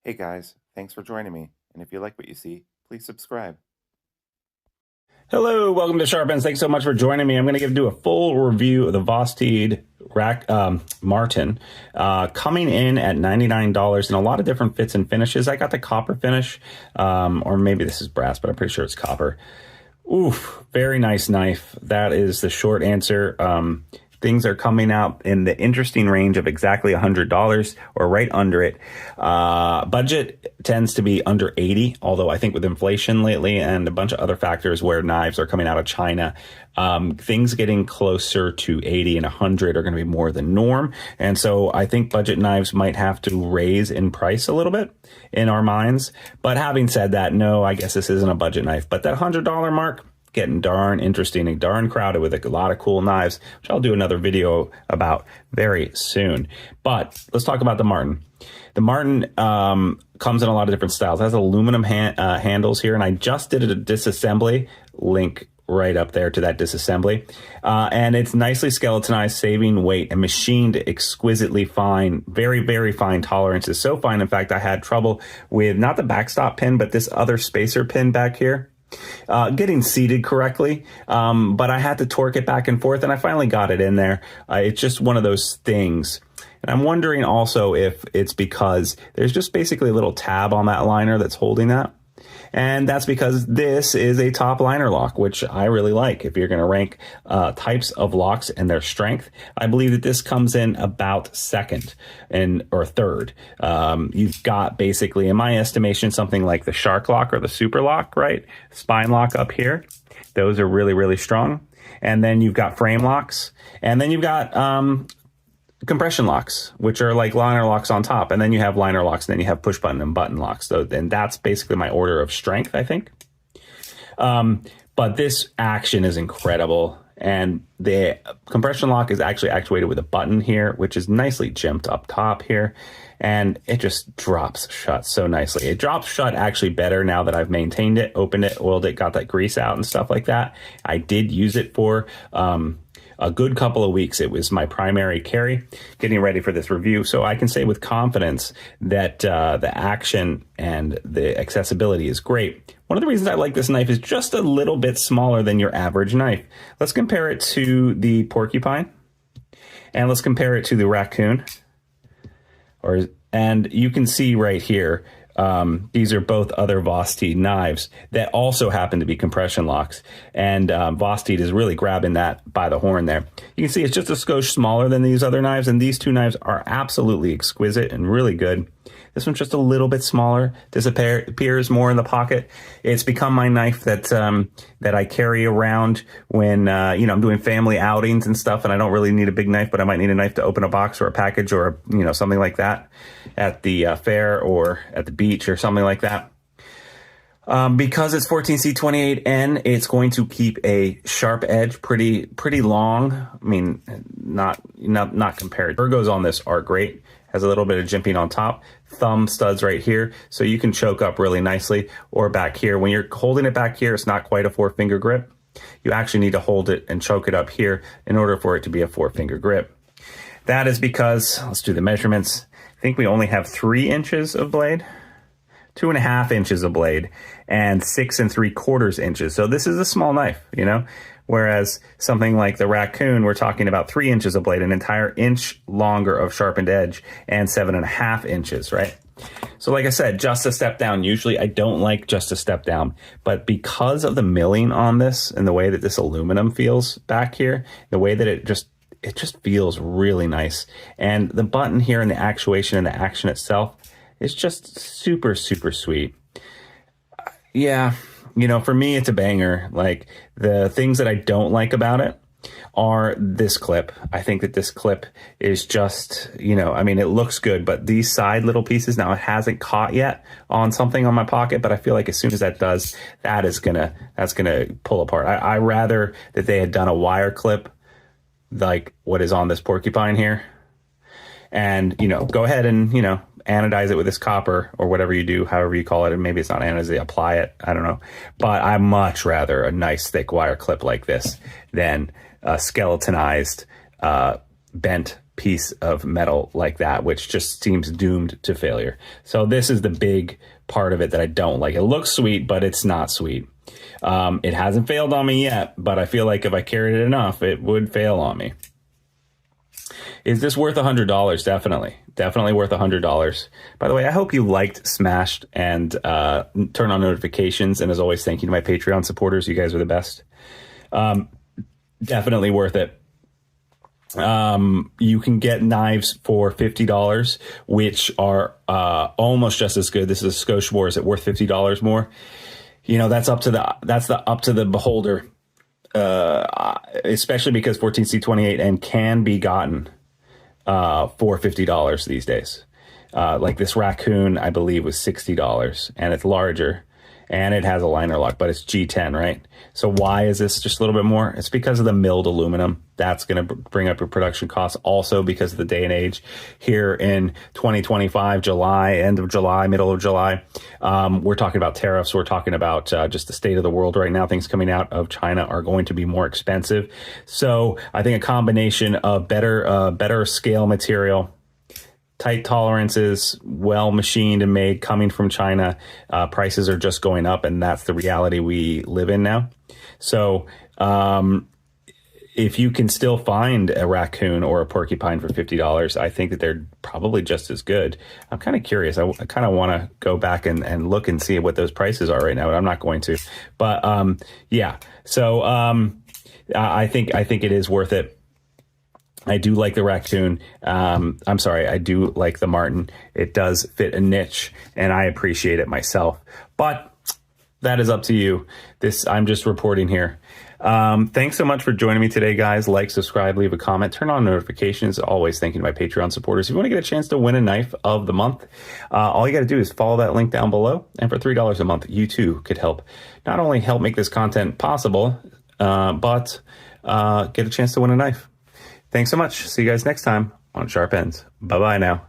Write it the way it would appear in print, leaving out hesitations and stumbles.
Hey guys, thanks for joining me, and if you like what you see, please subscribe. Hello, welcome to Sharpens. Thanks so much for joining me. I'm going to do a full review of the Vosteed Marten, coming in at $99 in a lot of different fits and finishes. I got the copper finish, or maybe this is brass, but I'm pretty sure it's copper. Oof, very nice knife. That is the short answer. Things are coming out in the interesting range of exactly $100 or right under it. Budget tends to be under 80, although I think with inflation lately and a bunch of other factors where knives are coming out of China, things getting closer to 80 and 100 are going to be more the norm. And so I think budget knives might have to raise in price a little bit in our minds. But having said that, no, I guess this isn't a budget knife. But that $100 mark, getting darn interesting and darn crowded with a lot of cool knives, which I'll do another video about very soon. But let's talk about the Marten. The Marten comes in a lot of different styles. It has aluminum handles here, and I just did a disassembly, link right up there to that disassembly. And it's nicely skeletonized, saving weight and machined exquisitely fine, very, very fine tolerances. So fine, in fact, I had trouble with not the backstop pin, but this other spacer pin back here. Getting seated correctly, but I had to torque it back and forth, and I finally got it in there. It's just one of those things. And I'm wondering also if it's because there's just basically a little tab on that liner that's holding that. And that's because this is a top liner lock, which I really like. If you're going to rank types of locks and their strength, I believe that this comes in about second or third. You've got basically, in my estimation, something like the shark lock or the super lock, right? Spine lock up here. Those are really, really strong. And then you've got frame locks. And then you've got compression locks, which are like liner locks on top, and then you have liner locks, and then you have push button and button locks. So then that's basically my order of strength, I think. But this action is incredible, and the compression lock is actually actuated with a button here, which is nicely jimped up top here, and it just drops shut so nicely. It drops shut actually better now that I've maintained it, opened it, oiled it, got that grease out and stuff like that. I did use it for a good couple of weeks. It was my primary carry getting ready for this review. So I can say with confidence that the action and the accessibility is great. One of the reasons I like this knife is just a little bit smaller than your average knife. Let's compare it to the porcupine, and let's compare it to the raccoon. And you can see right here, these are both other Vosteed knives that also happen to be compression locks. And Vosteed is really grabbing that by the horn there. You can see it's just a skosh smaller than these other knives, and these two knives are absolutely exquisite and really good. This one's just a little bit smaller, disappears more in the pocket. It's become my knife that I carry around when I'm doing family outings and stuff, and I don't really need a big knife, but I might need a knife to open a box or a package or something like that at the fair or at the beach or something like that. Because it's 14C28N, it's going to keep a sharp edge pretty long. I mean, not compared. Ergos on this are great. Has a little bit of jimping on top. Thumb studs right here, so you can choke up really nicely. Or back here, when you're holding it back here, it's not quite a 4-finger grip. You actually need to hold it and choke it up here in order for it to be a 4-finger grip. That is because, let's do the measurements. I think we only have 3 inches of blade. 2.5 inches of blade and 6 3/4 inches. So this is a small knife, whereas something like the raccoon, we're talking about 3 inches of blade, an entire inch longer of sharpened edge, and 7.5 inches, right? So like I said, just a step down. Usually I don't like just a step down, but because of the milling on this and the way that this aluminum feels back here, the way that it just feels really nice. And the button here and the actuation and the action itself, it's just super, super sweet. Yeah, for me, it's a banger. Like, the things that I don't like about it are this clip. I think that this clip is just, it looks good, but these side little pieces, now it hasn't caught yet on something on my pocket, but I feel like as soon as that does, that's gonna pull apart. I rather that they had done a wire clip like what is on this porcupine here, and, go ahead and, anodize it with this copper or whatever you do, however you call it. And maybe it's not anodize, they apply it. I don't know. But I much rather a nice thick wire clip like this than a skeletonized, bent piece of metal like that, which just seems doomed to failure. So this is the big part of it that I don't like. It looks sweet, but it's not sweet. It hasn't failed on me yet, but I feel like if I carried it enough, it would fail on me. Is this worth $100? Definitely worth $100. By the way, I hope you liked, smashed, and turn on notifications. And as always, thank you to my Patreon supporters. You guys are the best. Definitely worth it. You can get knives for $50, which are almost just as good. This is a Scotch War. Is it worth $50 more? You know, that's up to the beholder, especially because 14C28N can be gotten for $50 these days. Like this raccoon, I believe, was $60, and it's larger, and it has a liner lock, but it's G10, right? So why is this just a little bit more? It's because of the milled aluminum. That's going to bring up your production costs. Also because of the day and age here in 2025, July, end of July, middle of July. We're talking about tariffs. We're talking about just the state of the world right now. Things coming out of China are going to be more expensive. So I think a combination of better scale material, tight tolerances, well machined and made, coming from China. Prices are just going up, and that's the reality we live in now. So if you can still find a raccoon or a porcupine for $50, I think that they're probably just as good. I'm kind of curious. I kind of want to go back and look and see what those prices are right now, but I'm not going to. But yeah, so I think it is worth it. I do like the raccoon. I'm sorry, I do like the Marten. It does fit a niche, and I appreciate it myself. But that is up to you. I'm just reporting here. Thanks so much for joining me today, guys. Like, subscribe, leave a comment, turn on notifications. Always thanking my Patreon supporters. If you want to get a chance to win a knife of the month, all you got to do is follow that link down below. And for $3 a month, you too could not only help make this content possible, but get a chance to win a knife. Thanks so much. See you guys next time on Sharp Ends. Bye-bye now.